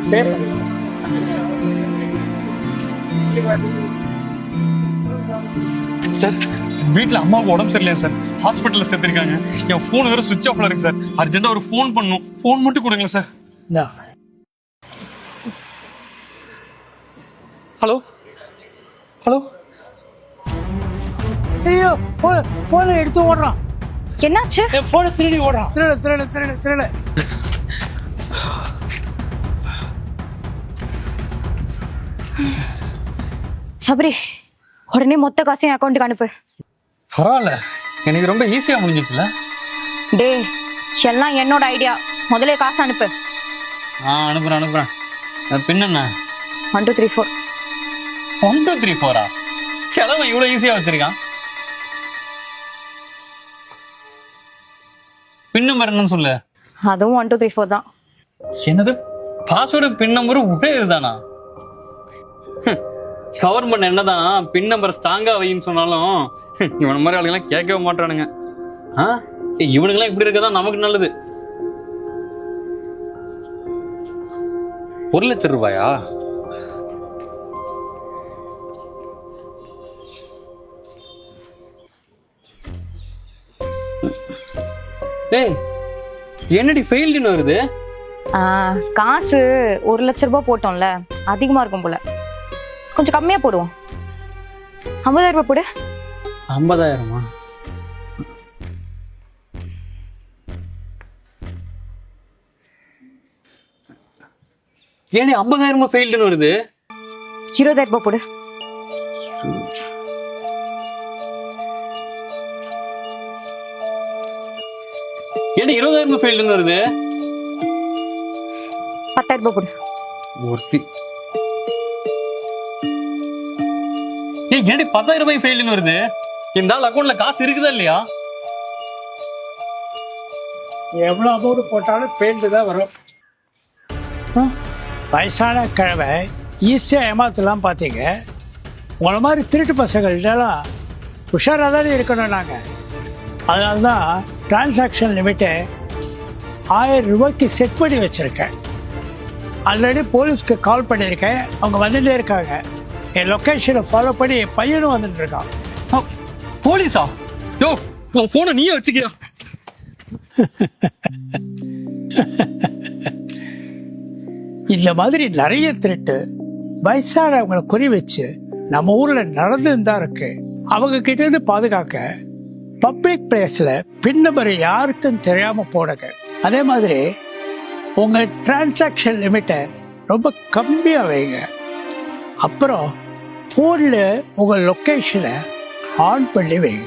Sir வீட்டில் அம்மாவுக்கு உடம்பு சரியில்லையா சார், ஹாஸ்பிட்டலில் சேர்த்துருக்காங்க. என் ஃபோன் வேறு சுவிட்ச் ஆஃப்ல இருக்கு சார். அர்ஜென்ட்டாக ஒரு ஃபோன் பண்ணணும், ஃபோன் மட்டும் கொடுங்க சார். Hello hello. ஐயோ போனை எடுத்து ஓடுறான். என்னாச்சு? என் போனை திருடி ஓடுறான். திருட. சபரி, உடனே மொத்த காசையும் அக்கௌண்ட்டுக்கு அனுப்பு. பரவாயில்ல, எனக்கு ரொம்ப ஈஸியாக முடிஞ்சிச்சுல. டே, எல்லாம் என்னோட ஐடியா. முதல்ல காசு அனுப்பு. அனுப்புறேன். பின் என்ன? 1 2 3 4. 1 2 3 4 கிழமை இவ்வளோ ஈஸியாக வச்சிருக்கான். பின் நம்பர் என்னன்னு சொல்லு. அதுவும் 1 2 3 4 தான். என்னது, பாஸ்வேர்டு பின் நம்பர் ஒரே இதுதானா? கவர்மெண்ட் என்னதான் பின் நம்பர் ஸ்ட்ராங்கா வைன்னு சொன்னாலும் இவன மாதிரி ஆளுங்கெல்லாம் கேட்கவே மாட்டானுங்க. இவனுங்கெல்லாம் இப்படி இருக்கதான் நமக்கு நல்லது. 1 லட்சம் ரூபாயா? ஏய், என்னடி ஃபெயில்டுன்னு வருது? காசு 1 லட்சம் ரூபாய் போட்டோம்ல, அதிகமா இருக்கும் போல. கொஞ்சம் கம்மியா போடுவோம். 50,000 ரூபாய் போடு. 50,000? ஏன் 50,000 ஃபெயில்டுன்னு வருது? 20,000 ரூபாய் போடு. ஏன் 20,000 ஃபெயில்டுன்னு வருது? 10,000 ரூபாய் போடு. ஒருத்தி ஏன் 10,000 ரூபாய் ஃபெயில்டுன்னு வருது? இந்த ஆள் அக்கௌண்ட்ல காசு இருக்குதா இல்லையா? எவ்வளோ அமௌண்ட் போட்டாலும் ஃபெயில்டு தான் வரும். வயசான கிழமை ஈஸியாக ஏமாத்தலாம் பார்த்தீங்க. உங்களை மாதிரி திருட்டு பசங்கள்டெல்லாம் உஷாராக தானே இருக்கணும். நாங்கள் அதனால தான் டிரான்சாக்ஷன் லிமிட்டை 1000 ரூபாய்க்கு செட் பண்ணி வச்சுருக்கேன். ஆல்ரெடி போலீஸ்க்கு கால் பண்ணியிருக்கேன், அவங்க வந்துட்டே இருக்காங்க. என் லொக்கேஷனை ஃபாலோ பண்ணி என் பையனும் வந்துட்டு இருக்கான். போலீஸா? யோ, உன் போனை நீயே வச்சுக்கியா? இந்த மாதிரி நிறைய திருட்டு வயசானவங்களை குறி வச்சு நம்ம ஊர்ல நடந்துன்னு தான் இருக்கு. அவங்க கிட்ட இருந்து பாதுகாக்க பப்ளிக் பிளேஸ்ல பின் நம்பர் யாருக்கும் தெரியாம போடுங்க. அதே மாதிரி உங்க டிரான்சாக்ஷன் லிமிட்டை ரொம்ப கம்மியா வைங்க. அப்புறம் போன்ல உங்க லொக்கேஷனை ஆன் பண்ணி வைங்க.